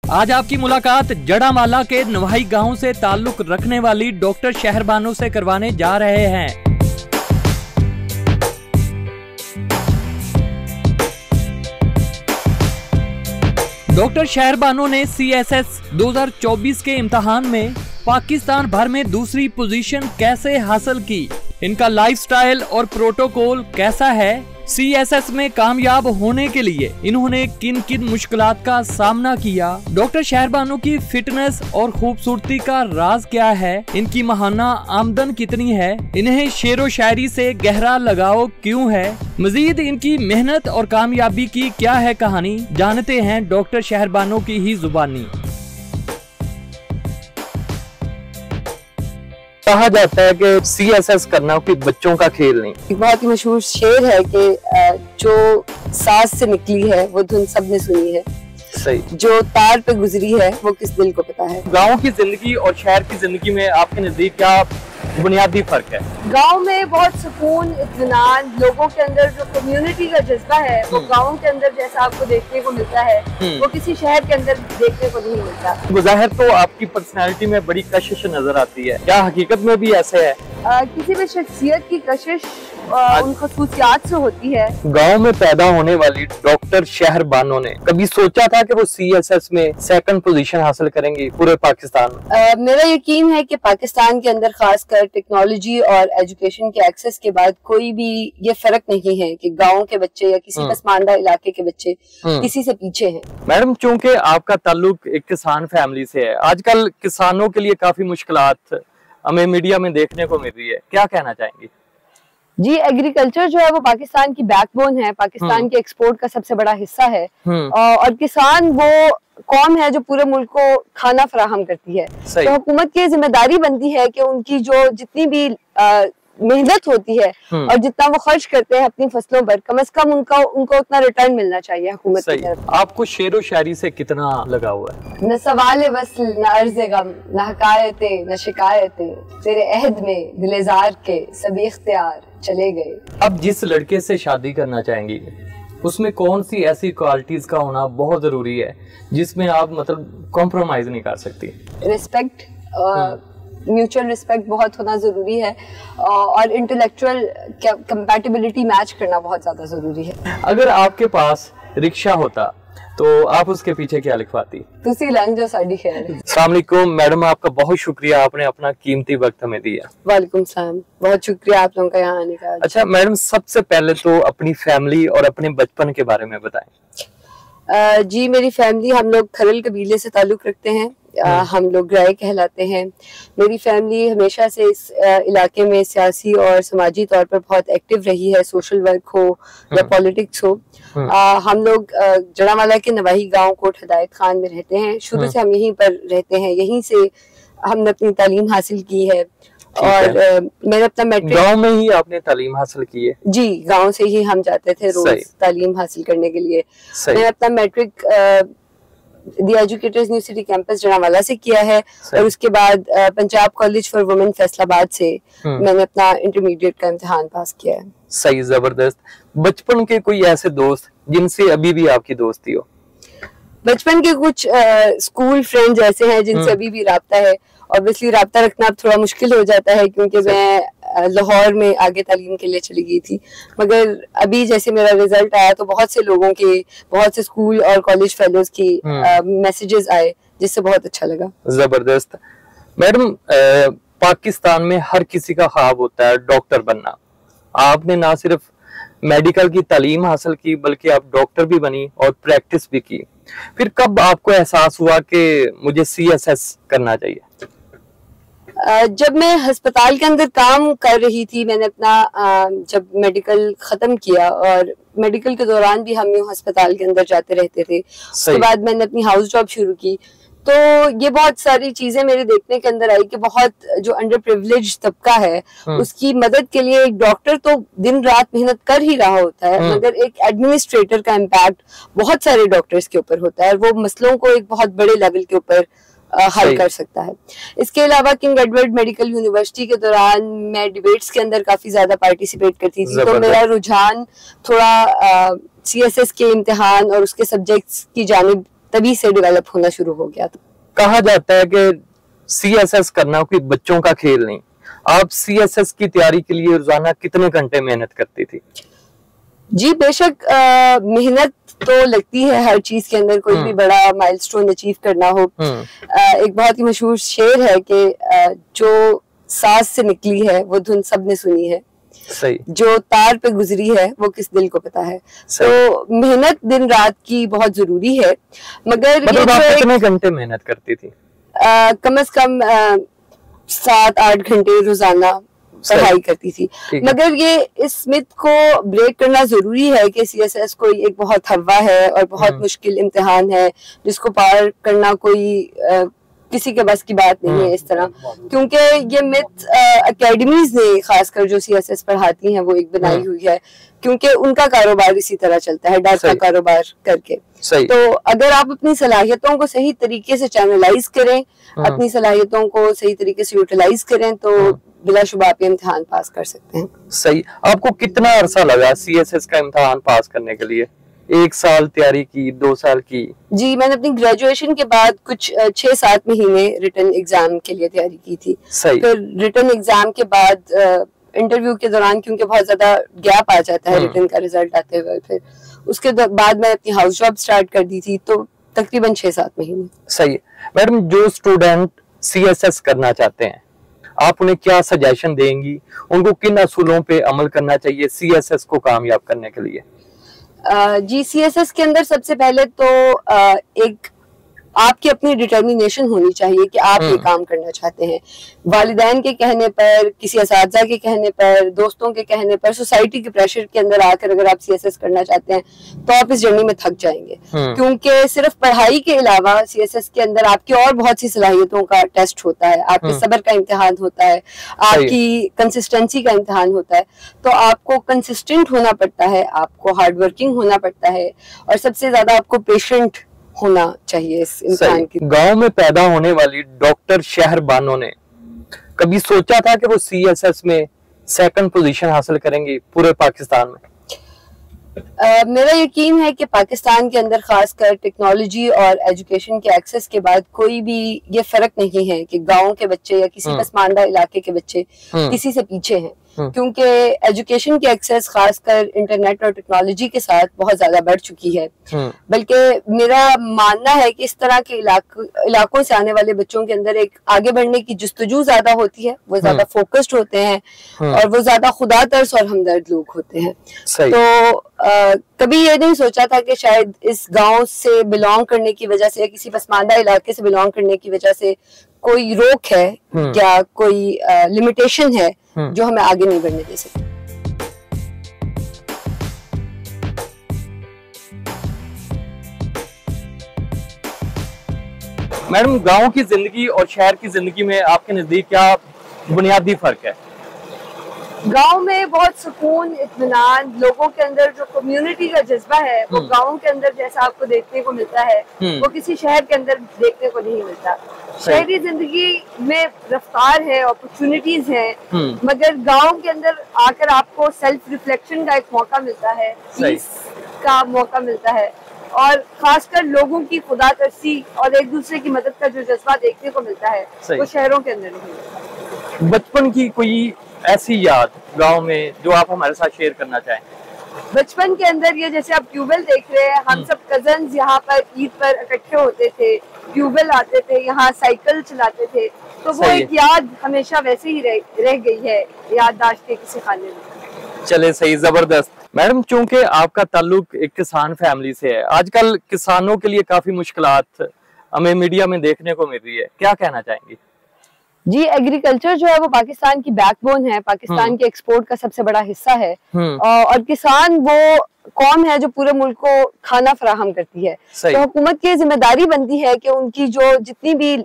आज आपकी मुलाकात जड़ामाला के नवाही गांव से ताल्लुक रखने वाली डॉक्टर शहर बानो से करवाने जा रहे हैं। डॉक्टर शहर बानो ने CSS 2024 के इम्तिहान में पाकिस्तान भर में दूसरी पोजीशन कैसे हासिल की, इनका लाइफस्टाइल और प्रोटोकॉल कैसा है, CSS में कामयाब होने के लिए इन्होंने किन किन मुश्किलात का सामना किया, डॉक्टर शहर बानो की फिटनेस और खूबसूरती का राज क्या है, इनकी माहाना आमदन कितनी है, इन्हें शेरो शायरी से गहरा लगाव क्यों है, मजीद इनकी मेहनत और कामयाबी की क्या है कहानी, जानते हैं डॉक्टर शहर बानो की ही जुबानी। कहा जाता है कि CSS करना कोई बच्चों का खेल नहीं। एक बहुत ही मशहूर शेर है कि जो सांस से निकली है वो धुन सबने सुनी है, सही, जो तार पे गुजरी है वो किस दिल को पता है। गांव की जिंदगी और शहर की जिंदगी में आपके नजदीक क्या बुनियादी फर्क है? गांव में बहुत सुकून, इत्मीनान, लोगों के अंदर जो कम्युनिटी का जज्बा है वो गांव के अंदर जैसा आपको देखने को मिलता है वो किसी शहर के अंदर देखने को नहीं मिलता। गुज़ाहिर तो आपकी पर्सनैलिटी में बड़ी कशिश नजर आती है, क्या हकीकत में भी ऐसे है? किसी भी शख्सियत की कशिश उन खसूसियात से होती है। गांव में पैदा होने वाली डॉक्टर शहर बानो ने कभी सोचा था कि वो CSS में सेकंड पोजीशन हासिल करेंगी पूरे पाकिस्तान में? मेरा यकीन है कि पाकिस्तान के अंदर खासकर टेक्नोलॉजी और एजुकेशन के एक्सेस के बाद कोई भी ये फर्क नहीं है कि गाँव के बच्चे या किसी पसमानदा इलाके के बच्चे किसी से पीछे हैं। मैडम, चूंकि आपका ताल्लुक एक किसान फैमिली से है, आजकल किसानों के लिए काफी मुश्किलात हमें मीडिया में देखने को मिल रही है, क्या कहना चाहेंगी? जी, एग्रीकल्चर जो है वो पाकिस्तान की बैकबोन है, पाकिस्तान के एक्सपोर्ट का सबसे बड़ा हिस्सा है और किसान वो कौम है जो पूरे मुल्क को खाना फराहम करती है। तो हुकूमत की जिम्मेदारी बनती है कि उनकी जो जितनी भी मेहनत होती है और जितना वो खर्च करते हैं अपनी फसलों पर, कम से कम उनको उतना रिटर्न मिलना चाहिए हुकूमत की तरफ। आपको शेरो शायरी से कितना लगा हुआ है? न सवाल वस्ल, न अर्ज़े गम, न हकायतें, न शिकायतें, तेरे अहद में दिलेजार के सभी इख्तियार चले गए। अब जिस लड़के से शादी करना चाहेंगी उसमें कौन सी ऐसी क्वालिटीज का होना बहुत जरूरी है जिसमें आप मतलब कॉम्प्रोमाइज नहीं कर सकती? रिस्पेक्ट, म्यूचुअल रिस्पेक्ट बहुत होना जरूरी है और इंटेलेक्चुअल कंपैटिबिलिटी मैच करना बहुत ज्यादा जरूरी है। अगर आपके पास रिक्शा होता तो आप उसके पीछे क्या लिखवाती? तुसी लंघ जो साडी खैर। अस्सलाम वालेकुम मैडम, आपका बहुत शुक्रिया, आपने अपना कीमती वक्त हमें दिया। वालेकुम सलाम, बहुत शुक्रिया आप लोगों का यहाँ आने का। अच्छा मैडम, सबसे पहले तो अपनी फैमिली और अपने बचपन के बारे में बताएं। जी, मेरी फैमिली, हम लोग खरल कबीले से ताल्लुक रखते हैं, हम लोग ग्राय कहलाते हैं। मेरी फैमिली हमेशा से इस इलाके में सियासी और समाजी तौर पर बहुत एक्टिव रही है, सोशल वर्क हो या पॉलिटिक्स हो। हम लोग जड़ामाला के नवाही गांव कोट हदायत खान में रहते हैं, शुरू से हम यहीं पर रहते हैं, यहीं से हमने अपनी तालीम हासिल की है और मैंने अपना मैट्रिक गांव में ही आपने तालीम हासिल की है? जी, गांव से ही हम जाते थे रोज तालीम हासिल करने के लिए। मैंने अपना मैट्रिक दी एजुकेटर्स यूनिवर्सिटी कैंपस जड़ामाला से किया है और उसके बाद Punjab college for women Faisalabad से मैंने अपना इंटरमीडिएट का इम्तिहान पास किया है। सही, जबरदस्त। बचपन के कोई ऐसे दोस्त जिनसे अभी भी आपकी दोस्ती हो? बचपन के कुछ स्कूल फ्रेंड्स ऐसे हैं जिनसे अभी भी राब्ता है। ऑब्वियसली राब्ता रखना अब थोड़ा मुश्किल हो जाता है क्योंकि मैं लाहौर में आगे तालीम के लिए चली गई थी, मगर अभी जैसे मेरा रिजल्ट आया तो बहुत से लोगों के, बहुत से स्कूल और कॉलेज फेलोज की मैसेजेस आए जिससे बहुत अच्छा लगा। जबरदस्त। मैडम, पाकिस्तान में हर किसी का ख्वाब होता है डॉक्टर बनना। आपने ना सिर्फ मेडिकल की तालीम हासिल की बल्कि आप डॉक्टर भी बनी और प्रैक्टिस भी की। फिर कब आपको एहसास हुआ कि मुझे CSS करना चाहिए? जब मैं अस्पताल के अंदर काम कर रही थी, मैंने अपना जब मेडिकल खत्म किया और मेडिकल के दौरान भी हम यूं अस्पताल के अंदर जाते रहते थे। उसके बाद मैंने अपनी हाउस जॉब शुरू की तो ये बहुत सारी चीजें मेरे देखने के अंदर आई कि बहुत जो अंडर प्रिविलेज तबका है उसकी मदद के लिए एक डॉक्टर तो दिन रात मेहनत कर ही रहा होता है, मगर एक एडमिनिस्ट्रेटर का इम्पैक्ट बहुत सारे डॉक्टर्स के ऊपर होता है और वो मसलों को एक बहुत बड़े लेवल के ऊपर हल कर सकता है। इसके अलावा किंग एडवर्ड मेडिकल यूनिवर्सिटी के दौरान मैं डिबेट्स के अंदर काफी ज्यादा पार्टिसिपेट करती थी, तो मेरा रुझान थोड़ा CSS के इम्तिहान और उसके सब्जेक्ट्स की जानिब तभी से डेवलप होना शुरू हो गया था। कहा जाता है कि CSS करना कोई बच्चों का खेल नहीं। आप CSS की तैयारी के लिए रोजाना कितने घंटे मेहनत करती थी? जी बेशक मेहनत तो लगती है हर चीज के अंदर, कोई भी बड़ा माइलस्टोन अचीव करना हो। एक बहुत ही मशहूर शेर है कि जो सांस से निकली है वो धुन सबने सुनी है, सही। जो तार पे गुजरी है वो किस दिल को पता है। तो मेहनत दिन रात की बहुत जरूरी है, मगर मतलब आप कितने घंटे मेहनत करती थी? कम से कम 7-8 घंटे रोजाना पढ़ाई करती थी। मगर ये इस मिथ को ब्रेक करना जरूरी है कि CSS कोई एक बहुत हवा है और बहुत मुश्किल इम्तिहान है जिसको पार करना कोई किसी के बस की बात नहीं है इस तरह, क्योंकि ये मिथ एकेडमीज ने खासकर जो CSS पढ़ाती हैं वो एक बनाई हुई है, क्योंकि उनका कारोबार इसी तरह चलता है, डाटा कारोबार करके। तो अगर आप अपनी सलाहियतों को सही तरीके से चैनलाइज करें, अपनी सलाहियतों को सही तरीके से यूटिलाइज करें, तो बिलाशुबा आप इम्तिहान पास कर सकते हैं। सही। आपको कितना अरसा लगा CSS का इम्तिहान पास करने के लिए? 1 साल तैयारी की, 2 साल की? जी मैंने अपनी ग्रेजुएशन के बाद कुछ 6-7 महीने रिटन एग्जाम के लिए तैयारी की थी। सही। फिर रिटन एग्जाम के बाद इंटरव्यू के दौरान क्योंकि बहुत ज्यादा गैप आ जाता है रिटन का रिजल्ट आते हुए, फिर उसके बाद मैं अपनी हाउस जॉब स्टार्ट कर दी थी, तो तकरीबन 6-7 महीने। सही। मैडम, जो स्टूडेंट CSS करना चाहते हैं, आप उन्हें क्या सजेशन देंगी? उनको किन असूलों पे अमल करना चाहिए CSS को कामयाब करने के लिए? जी CSS के अंदर सबसे पहले तो एक आपकी अपनी डिटर्मिनेशन होनी चाहिए कि आप ये काम करना चाहते हैं। वालिदैन के कहने पर, किसी असातिज़ा के कहने पर, दोस्तों के कहने पर, सोसाइटी के प्रेशर के अंदर आकर अगर आप CSS करना चाहते हैं तो आप इस जर्नी में थक जाएंगे, क्योंकि सिर्फ पढ़ाई के अलावा CSS के अंदर आपकी और बहुत सी सलाहियतों का टेस्ट होता है, आपके सब्र का इम्तिहान होता है, आपकी कंसिस्टेंसी का इम्तिहान होता है। तो आपको कंसिस्टेंट होना पड़ता है, आपको हार्ड वर्किंग होना पड़ता है, और सबसे ज्यादा आपको पेशेंट होना चाहिए इस इंसान की। गांव में पैदा होने वाली डॉक्टर शहर बानो ने कभी सोचा था कि वो CSS में 2nd पोजीशन हासिल करेंगी पूरे पाकिस्तान में? मेरा यकीन है कि पाकिस्तान के अंदर खासकर टेक्नोलॉजी और एजुकेशन के एक्सेस के बाद कोई भी ये फर्क नहीं है कि गाँव के बच्चे या किसी पसमानदा इलाके के बच्चे किसी से पीछे हैं, क्योंकि एजुकेशन की एक्सेस खासकर इंटरनेट और टेक्नोलॉजी के साथ बहुत ज्यादा बढ़ चुकी है। बल्कि मेरा मानना है कि इस तरह के इलाकों से आने वाले बच्चों के अंदर एक आगे बढ़ने की जुस्तजू ज्यादा होती है, वो ज्यादा फोकस्ड होते हैं और वो ज्यादा खुदा तर्स और हमदर्द लोग होते हैं। तो कभी ये नहीं सोचा था कि शायद इस गांव से बिलोंग करने की वजह से या किसी पसमानदा इलाके से बिलोंग करने की वजह से कोई रोक है या कोई लिमिटेशन है जो हमें आगे नहीं बढ़ने दे सकती। मैडम, गांव की जिंदगी और शहर की जिंदगी में आपके नजदीक क्या बुनियादी फर्क है? गांव में बहुत सुकून, इत्मीनान, लोगों के अंदर जो कम्युनिटी का जज्बा है वो गांव के अंदर जैसा आपको देखने को मिलता है वो किसी शहर के अंदर देखने को नहीं मिलता। शहरी जिंदगी में रफ्तार है, अपॉर्चुनिटीज है, मगर गांव के अंदर आकर आपको सेल्फ रिफ्लेक्शन का एक मौका मिलता है, पीस का मौका मिलता है, और खासकर लोगों की खुदा तरसी और एक दूसरे की मदद का जो जज्बा देखने को मिलता है वो शहरों के अंदर नहीं मिलता। बचपन की कोई ऐसी याद गांव में जो आप हमारे साथ शेयर करना चाहें? बचपन के अंदर ये जैसे आप ट्यूबवेल देख रहे हैं, हम सब कजन्स यहाँ पर ईद पर इकट्ठे होते थे, ट्यूबवेल आते थे, यहाँ साइकिल चलाते थे, तो वो एक याद हमेशा वैसे ही रह गई है याददाश्त के किसी खाने में। चले, सही, जबरदस्त। मैडम, चूंकि आपका ताल्लुक एक किसान फैमिली से है, आजकल किसानों के लिए काफी मुश्किलात हमें मीडिया में देखने को मिल रही है, क्या कहना चाहेंगी? जी एग्रीकल्चर जो है वो पाकिस्तान की बैकबोन है, पाकिस्तान के एक्सपोर्ट का सबसे बड़ा हिस्सा है, और किसान वो कौम है जो पूरे मुल्क को खाना फराहम करती है। तो हुकूमत की जिम्मेदारी बनती है कि उनकी जो जितनी भी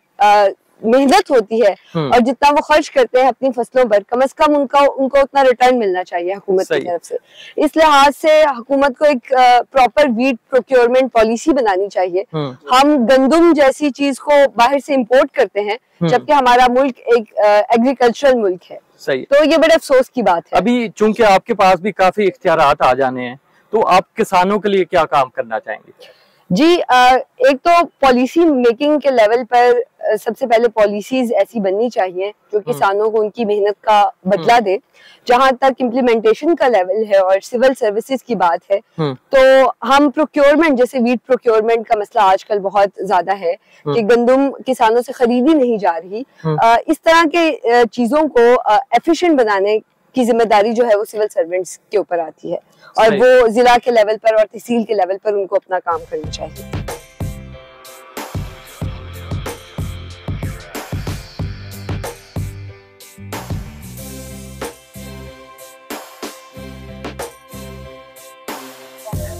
मेहनत होती है और जितना वो खर्च करते हैं अपनी फसलों पर, कम से कम उनको उतना रिटर्न मिलना चाहिए हुकूमत की तरफ से। इस लिहाज से हुकूमत को एक प्रॉपर वीट प्रोक्योरमेंट पॉलिसी बनानी चाहिए। हम गंदुम जैसी चीज को बाहर से इंपोर्ट करते हैं जबकि हमारा मुल्क एक एग्रीकल्चरल मुल्क है। सही। तो ये बड़े अफसोस की बात है। अभी चूंकि आपके पास भी काफी इख्तियारात आ जाने हैं, तो आप किसानों के लिए क्या काम करना चाहेंगे? जी एक तो पॉलिसी मेकिंग के लेवल पर सबसे पहले पॉलिसीज ऐसी बननी चाहिए जो किसानों को उनकी मेहनत का बदला दे। जहां तक इम्प्लीमेंटेशन का लेवल है और सिविल सर्विसेज की बात है तो हम प्रोक्योरमेंट, जैसे वीट प्रोक्योरमेंट का मसला आजकल बहुत ज्यादा है कि गंदम किसानों से खरीदी नहीं जा रही। इस तरह के चीजों को एफिशिएंट बनाने की जिम्मेदारी जो है वो सिविल सर्वेंट्स के ऊपर आती है और वो जिला के लेवल पर और तहसील के लेवल पर उनको अपना काम करना चाहिए।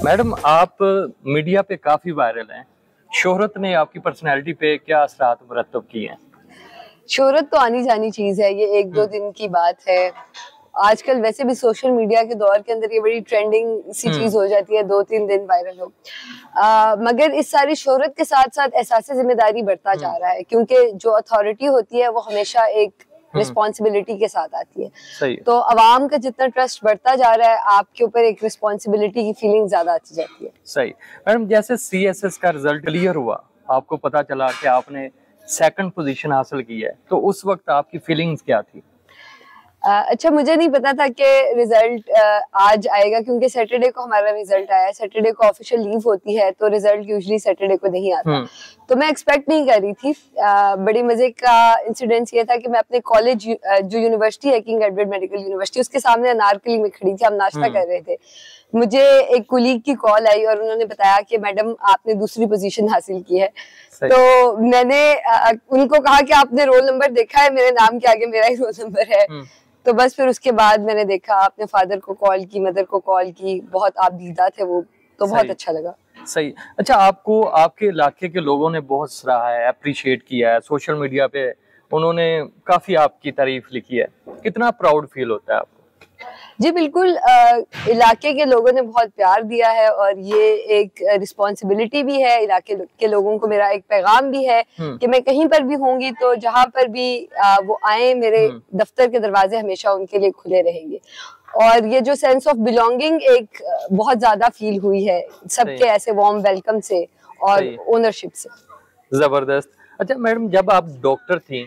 मैडम, आप मीडिया पे काफी वायरल हैं। शोहरत ने आपकी पर्सनैलिटी पे क्या असरात मुरत्तब किए हैं? शोहरत तो आनी जानी चीज है, ये एक दो दिन की बात है। आजकल वैसे भी सोशल मीडिया के दौर के अंदर ये बड़ी ट्रेंडिंग सी चीज हो जाती है, 2-3 दिन वायरल हो। मगर इस सारी शोहरत के साथ साथ एहसास जिम्मेदारी बढ़ता जा रहा है, क्योंकि जो अथॉरिटी होती है वो हमेशा एक रिस्पॉन्सिबिलिटी के साथ आती है। सही। तो अवाम का जितना ट्रस्ट बढ़ता जा रहा है आपके ऊपर एक रिस्पॉन्सिबिलिटी की फीलिंग ज्यादा आती जाती है। सही। मैडम, जैसे CSS का रिजल्ट क्लियर हुआ, आपको पता चला कि आपने 2nd पोजीशन हासिल की है, तो उस वक्त आपकी फीलिंग्स क्या थी? अच्छा, मुझे नहीं पता था कि रिजल्ट आज आएगा, क्योंकि सैटरडे को हमारा रिजल्ट आया। सैटरडे को ऑफिशियल लीव होती है तो रिजल्ट यूजुअली सैटरडे को नहीं आता। तो मैं एक्सपेक्ट नहीं कर रही थी। बड़ी मजे का इंसिडेंस ये था कि मैं अपने कॉलेज जो यूनिवर्सिटी है, किंग एडवर्ड मेडिकल यूनिवर्सिटी, उसके सामने अनारकली में खड़ी थी। हम नाश्ता कर रहे थे। मुझे एक कुलीग की कॉल आई और उन्होंने बताया कि मैडम आपने दूसरी पोजीशन हासिल की है। तो मैंने उनको कहा कि आपने रोल नंबर देखा है? मेरे नाम के आगे मेरा ही रोल नंबर है। तो बस फिर उसके बाद मैंने देखा, अपने फादर को कॉल की, मदर को कॉल की। बहुत आबदीदा थे वो, तो बहुत अच्छा लगा। सही। अच्छा, आपको आपके इलाके के लोगों ने बहुत सराहा है, अप्रिशिएट किया है, सोशल मीडिया पे उन्होंने काफी आपकी तारीफ लिखी है। कितना प्राउड फील होता है आपको? जी बिल्कुल, इलाके के लोगों ने बहुत प्यार दिया है और ये एक रिस्पॉन्सिबिलिटी भी है। इलाके के लोगों को मेरा एक पैगाम भी है कि मैं कहीं पर भी होंगी तो जहाँ पर भी वो आए, मेरे दफ्तर के दरवाजे हमेशा उनके लिए खुले रहेंगे। और ये जो सेंस ऑफ बिलोंगिंग एक बहुत ज्यादा फील हुई है सबके ऐसे वार्म वेलकम से और ओनरशिप से। जबरदस्त। अच्छा मैडम, जब आप डॉक्टर थी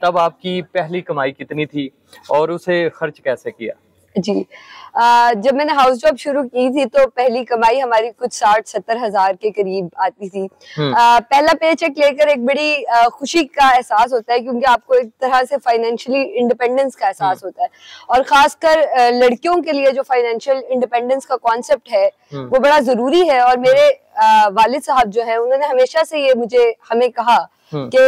तब आपकी पहली कमाई कितनी थी और उसे खर्च कैसे किया? जी, जब मैंने हाउस जॉब शुरू की थी तो पहली कमाई हमारी कुछ 60-70 हजार के करीब आती थी। पहला पे चेक लेकर एक बड़ी खुशी का एहसास होता है, क्योंकि आपको एक तरह से फाइनेंशियली इंडिपेंडेंस का एहसास होता है। और खासकर लड़कियों के लिए जो फाइनेंशियल इंडिपेंडेंस का कॉन्सेप्ट है वो बड़ा जरूरी है। और मेरे वालिद साहब जो है उन्होंने हमेशा से ये हमें कहा कि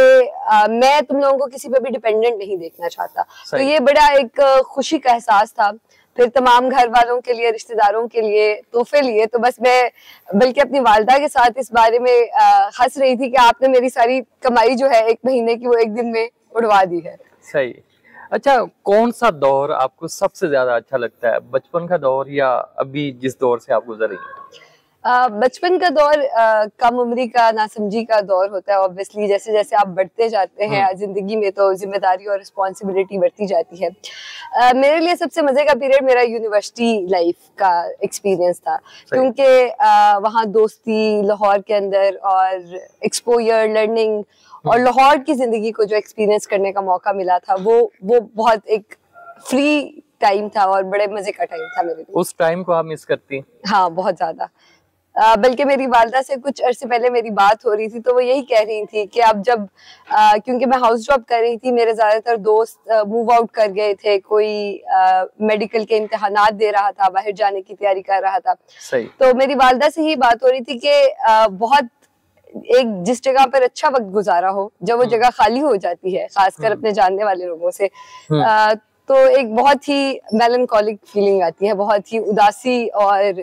मैं तुम लोगों को किसी पे भी डिपेंडेंट नहीं देखना चाहता। तो ये बड़ा एक खुशी का एहसास था। फिर तमाम घर वालों के लिए, रिश्तेदारों के लिए तोहफे लिए। तो बस मैं बल्कि अपनी वालदा के साथ इस बारे में हंस रही थी कि आपने मेरी सारी कमाई जो है 1 महीने की वो 1 दिन में उड़वा दी है। सही। अच्छा, कौन सा दौर आपको सबसे ज्यादा अच्छा लगता है, बचपन का दौर या अभी जिस दौर से आप गुजर रही हैं? बचपन का दौर कम उम्री का, नासमझी का दौर होता है। ऑब्वियसली जैसे जैसे आप बढ़ते जाते हैं जिंदगी में तो जिम्मेदारी और रिस्पॉन्सिबिलिटी बढ़ती जाती है। मेरे लिए सबसे मजे का पीरियड मेरा यूनिवर्सिटी लाइफ का एक्सपीरियंस था, क्योंकि वहाँ दोस्ती लाहौर के अंदर और एक्सपोजर, लर्निंग और लाहौर की जिंदगी को जो एक्सपीरियंस करने का मौका मिला था वो बहुत एक फ्री टाइम था और बड़े मजे का टाइम था मेरे लिए। उस टाइम को आप मिस करती हैं? हाँ, बहुत ज्यादा। बल्कि मेरी वालदा से कुछ अरसे पहले मेरी बात हो रही थी तो वो यही कह रही थी कि अब जब क्योंकि मैं हाउस जॉब कर रही थी, मेरे ज्यादातर दोस्त मूव आउट कर गए थे। कोई मेडिकल के इम्तिहानात दे रहा था, बाहर जाने की तैयारी कर रहा था। सही। तो मेरी वालदा से ही बात हो रही थी कि बहुत एक जिस जगह पर अच्छा वक्त गुजारा हो, जब वो जगह खाली हो जाती है, खासकर अपने जानने वाले लोगों से, तो एक बहुत ही मेलनकॉलिक फीलिंग आती है, बहुत ही उदासी, और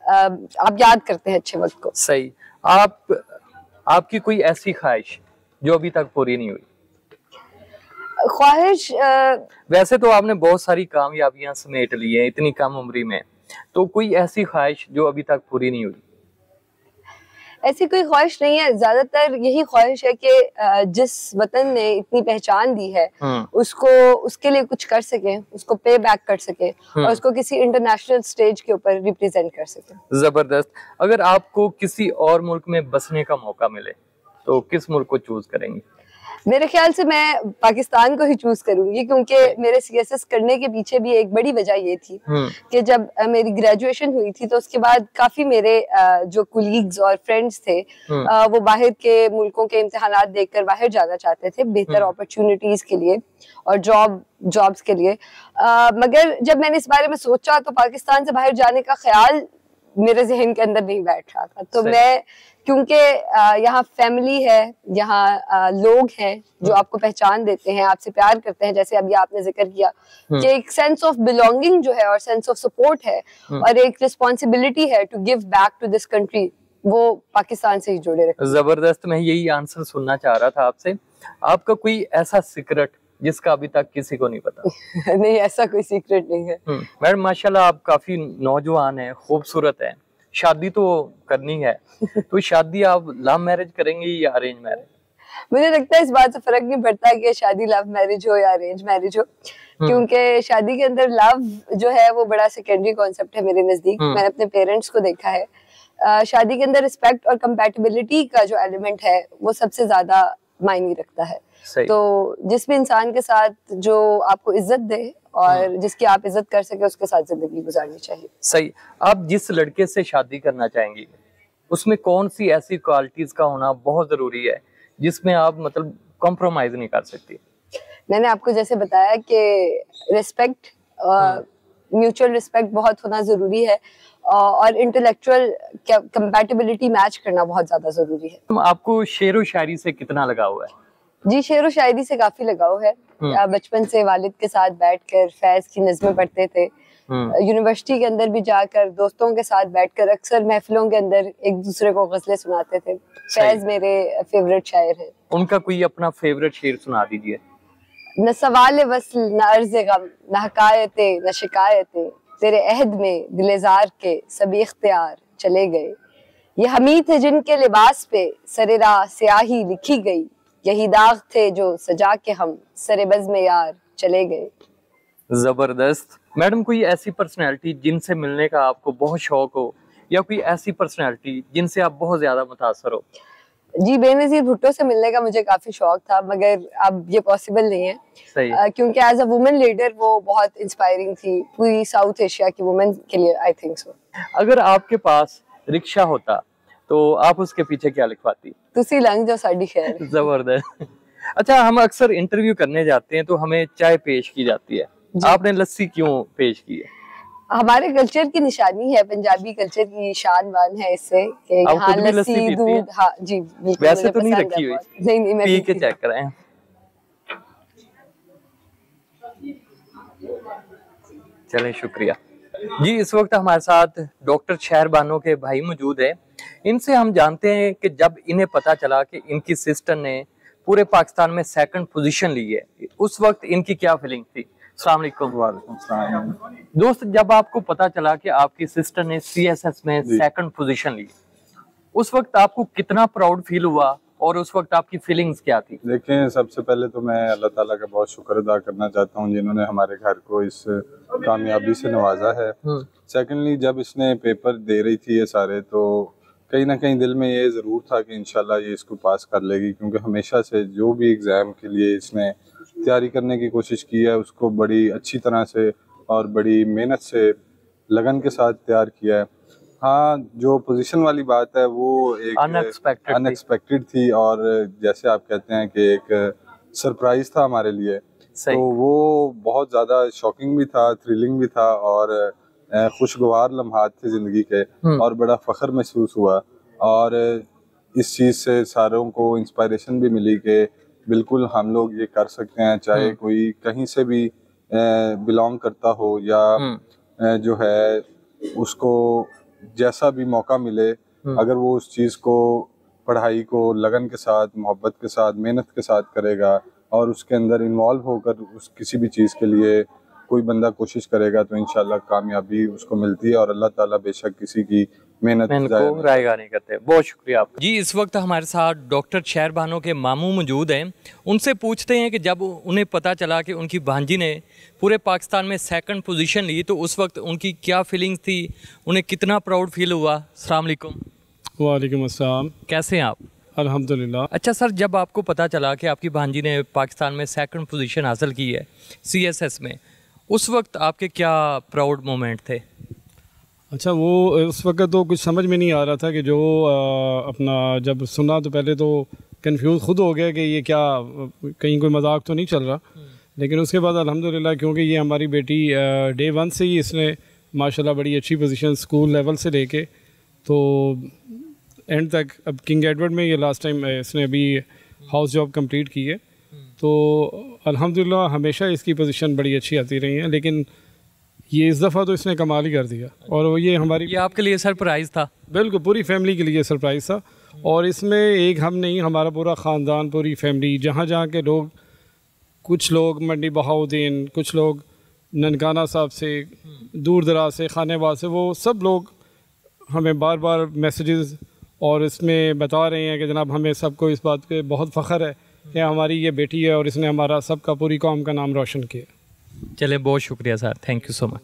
आप याद करते हैं अच्छे वक्त को। सही। आपकी कोई ऐसी ख्वाहिश जो अभी तक पूरी नहीं हुई? ख्वाहिश, वैसे तो आपने बहुत सारी कामयाबियां समेट ली हैं इतनी कम उम्र में, तो कोई ऐसी ख्वाहिश जो अभी तक पूरी नहीं हुई? ऐसी कोई ख्वाहिश नहीं है, ज्यादातर यही ख्वाहिश है कि जिस वतन ने इतनी पहचान दी है उसको, उसके लिए कुछ कर सके, उसको पे बैक कर सके और उसको किसी इंटरनेशनल स्टेज के ऊपर रिप्रेजेंट कर सके। जबरदस्त। अगर आपको किसी और मुल्क में बसने का मौका मिले तो किस मुल्क को चूज करेंगे? मेरे ख्याल से मैं पाकिस्तान को ही चूज करूंगी, क्योंकि मेरे सीएसएस करने के पीछे भी एक बड़ी वजह ये थी कि जब मेरी ग्रेजुएशन हुई थी तो उसके बाद काफी मेरे जो कुलीग्स और फ्रेंड्स थे वो बाहर के मुल्कों के इम्तिहानात देखकर बाहर जाना चाहते थे बेहतर अपॉर्चुनिटीज के लिए और जॉब्स के लिए। मगर जब मैंने इस बारे में सोचा तो पाकिस्तान से बाहर जाने का ख्याल मेरे जहन के अंदर नहीं बैठ रहा था। तो मैं, क्योंकि यहाँ फैमिली है, यहाँ लोग हैं जो आपको पहचान देते हैं, आपसे प्यार करते हैं, जैसे अभी आपने जिक्र किया कि एक सेंस ऑफ बिलोंगिंग जो है और सेंस ऑफ सपोर्ट है और एक रिस्पॉन्सिबिलिटी है to give back to this country, वो पाकिस्तान से ही जुड़े रहे। जबरदस्त। मैं यही आंसर सुनना चाह रहा था आपसे। आपका कोई ऐसा सीक्रेट जिसका अभी तक किसी को नहीं पता? नहीं, ऐसा कोई सीक्रेट नहीं है। मैडम माशाल्लाह आप काफी नौजवान हैं, खूबसूरत हैं, शादी तो करनी है तो शादी आप लव मैरिज करेंगी या अरेंज मैरिज? मुझे लगता है इस बात से फर्क नहीं पड़ता कि शादी लव मैरिज हो या अरेंज मैरिज हो, क्योंकि शादी के अंदर लव जो है वो बड़ा सेकेंडरी कॉन्सेप्ट है मेरे नजदीक। मैंने अपने पेरेंट्स को देखा है, शादी के अंदर रिस्पेक्ट और कंपैटिबिलिटी का जो एलिमेंट है वो सबसे ज्यादा मायने रखता है। तो जिस भी इंसान के साथ जो आपको इज्जत दे और जिसकी आप इज्जत कर सके उसके साथ जिंदगी गुजारनी चाहिए। सही। आप जिस लड़के से शादी करना चाहेंगी उसमें कौन सी ऐसी क्वालिटीज का होना बहुत जरूरी है जिसमें आप मतलब कॉम्प्रोमाइज नहीं कर सकती? मैंने आपको जैसे बताया कि रिस्पेक्ट, म्यूचुअल रिस्पेक्ट बहुत होना जरूरी है और इंटेलेक्चुअल कंपैटिबिलिटी मैच करना बहुत ज्यादा जरूरी है। आपको शेर व शायरी से कितना लगाव है? जी, शेर व शायरी से काफी लगाव है। बचपन से वालिद के साथ बैठकर फैज की नज़में पढ़ते थे। यूनिवर्सिटी के अंदर भी जाकर दोस्तों के साथ बैठकर अक्सर महफिलों के अंदर एक दूसरे को गजलें सुनाते थे। फैज मेरे फेवरेट शायर है। उनका कोई अपना फेवरेट शेर सुना दीजिए। न सवाल वस्ल न अर्ज़ गम न हकायते न शिकायतें, तेरे अहद में दिलेजार के सभी इख्तियार चले गए। ये हमीद है जिनके लिबास पे सरे राह स्याही लिखी गई, यही दाग थे जो सजा के हम सरे बज़ में यार चले गए। जबरदस्त। मैडम कोई ऐसी पर्सनैलिटी जिनसे मिलने का आपको बहुत शौक हो या कोई ऐसी पर्सनैलिटी जिनसे आप बहुत ज्यादा मुतासर हो? जी, बेनज़ीर भुट्टो से मिलने का मुझे काफी शौक था, मगर अब ये पॉसिबल नहीं है। सही। क्योंकि एज अ वुमेन लीडर वो बहुत इंस्पायरिंग थी पूरी साउथ एशिया की वुमेन के लिए, आई थिंक सो। अगर आपके पास रिक्शा होता तो आप उसके पीछे क्या लिखवाती? तुसी लंघ जो साडी खैर। जबरदस्त। अच्छा, हम अक्सर इंटरव्यू करने जाते हैं तो हमें चाय पेश की जाती है, आपने लस्सी क्यों पेश की है? हमारे कल्चर की निशानी है, पंजाबी कल्चर की शान बान है इससे कि यहाँ लस्सी दूध। हाँ जी, वैसे तो नहीं रखी हुई? नहीं, मैं पी के चेक कराएं। चलें, शुक्रिया जी। इस वक्त हमारे साथ डॉक्टर शहर बानो के भाई मौजूद है। इनसे हम जानते हैं कि जब इन्हें पता चला कि इनकी सिस्टर ने पूरे पाकिस्तान में 2nd पोजीशन ली है, उस वक्त इनकी क्या फीलिंग थी? अस्सलाम वालेकुम। दोस्त, जब आपको पता चला कि आपकी सिस्टर ने सीएसएस में 2nd पोजीशन ली, उस वक्त आपको कितना प्राउड फील हुआ और उस वक्त आपकी फीलिंग्स क्या थी? देखें, सबसे पहले तो मैं अल्लाह ताला का बहुत शुक्र अदा करना चाहता हूँ जिन्होंने हमारे घर को इस कामयाबी से नवाजा है। सेकेंडली, जब इसने पेपर दे रही थी ये सारे, तो कहीं ना कहीं दिल में ये ज़रूर था कि इंशाल्लाह ये इसको पास कर लेगी, क्योंकि हमेशा से जो भी एग्ज़ाम के लिए इसने तैयारी करने की कोशिश की है उसको बड़ी अच्छी तरह से और बड़ी मेहनत से लगन के साथ तैयार किया है। हाँ, जो पोजीशन वाली बात है वो एक अनएक्सपेक्टेड थी और जैसे आप कहते हैं कि एक सरप्राइज था हमारे लिए, तो वो बहुत ज़्यादा शॉकिंग भी था, थ्रिलिंग भी था और खुशगवार लम्हात थे ज़िंदगी के और बड़ा फ़ख्र महसूस हुआ। और इस चीज़ से सारों को इंस्पायरेशन भी मिली कि बिल्कुल हम लोग ये कर सकते हैं, चाहे कोई कहीं से भी बिलोंग करता हो या जो है उसको जैसा भी मौका मिले, अगर वो उस चीज़ को, पढ़ाई को लगन के साथ, मोहब्बत के साथ, मेहनत के साथ करेगा और उसके अंदर इन्वॉल्व होकर उस किसी भी चीज़ के लिए कोई बंदा कोशिश करेगा तो इंशाल्लाह कामयाबी उसको मिलती है। और अल्लाह ताला बेशक किसी की मेहनत को रायगा नहीं करते। बहुत शुक्रिया आपका। जी, इस वक्त हमारे साथ डॉक्टर शहर बानो के मामू मौजूद हैं। उनसे पूछते हैं कि जब उन्हें पता चला कि उनकी भांजी ने पूरे पाकिस्तान में 2nd पोजीशन ली तो उस वक्त उनकी क्या फीलिंग्स थी, उन्हें कितना प्राउड फील हुआ। अस्सलाम वालेकुम। वालेकुम अस्सलाम। कैसे हैं आप? अल्हम्दुलिल्लाह। अच्छा सर, जब आपको पता चला कि आपकी भांजी ने पाकिस्तान में 2nd पोजीशन हासिल की है CSS में, उस वक्त आपके क्या प्राउड मोमेंट थे? अच्छा, वो उस वक्त तो कुछ समझ में नहीं आ रहा था कि जो अपना जब सुना तो पहले तो कंफ्यूज खुद हो गया कि ये क्या, कहीं कोई मजाक तो नहीं चल रहा। लेकिन उसके बाद अल्हम्दुलिल्लाह, क्योंकि ये हमारी बेटी डे 1 से ही इसने माशाल्लाह बड़ी अच्छी पोजीशन स्कूल लेवल से लेके तो एंड तक, अब किंग एडवर्ड में ये लास्ट टाइम इसने अभी हाउस जॉब कंप्लीट की है, तो अल्हम्दुलिल्लाह हमेशा इसकी पोजीशन बड़ी अच्छी आती रही है। लेकिन ये इस दफ़ा तो इसने कमाल ही कर दिया, और ये ये आपके लिए सरप्राइज़ था? बिल्कुल, पूरी फैमिली के लिए सरप्राइज़ था। और इसमें एक हम नहीं, हमारा पूरा ख़ानदान, पूरी फैमिली, जहाँ जहाँ के लोग, कुछ लोग मंडी बहाउद्दीन, कुछ लोग ननकाना साहब से, दूर दराज से, खानेवाद से, वो सब लोग हमें बार बार मैसेजेस और इसमें बता रहे हैं कि जनाब हमें सबको इस बात पे बहुत फ़ख्र है कि हमारी ये बेटी है और इसने हमारा सबका, पूरी कौम का नाम रोशन किया। चले, बहुत शुक्रिया sir, thank you so much.